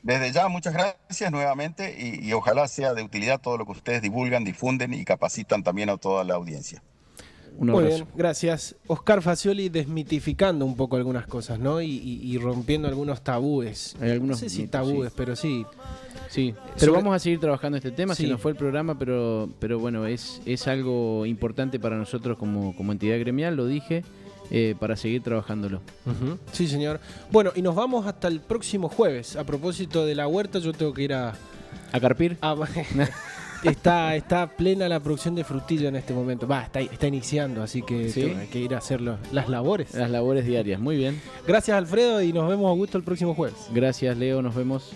Desde ya, muchas gracias nuevamente y ojalá sea de utilidad todo lo que ustedes divulgan, difunden y capacitan también a toda la audiencia. Un Muy abrazo. bien, gracias. Oscar Facioli desmitificando un poco algunas cosas, ¿no? Y rompiendo algunos tabúes. Hay algunos no sé si mitos, tabúes, sí. pero sí. Sí, pero Sobre- vamos a seguir trabajando este tema, Sí. se nos fue el programa, pero bueno, es algo importante para nosotros como entidad gremial, lo dije, para seguir trabajándolo. Ujú. Sí, señor. Bueno, y nos vamos hasta el próximo jueves. A propósito de la huerta, yo tengo que ir a... ¿A carpir? Está plena la producción de frutilla en este momento. Está iniciando, así que ¿Sí? hay que ir a hacer las labores. Las labores diarias, muy bien. Gracias, Alfredo, y nos vemos a gusto el próximo jueves. Gracias, Leo, nos vemos.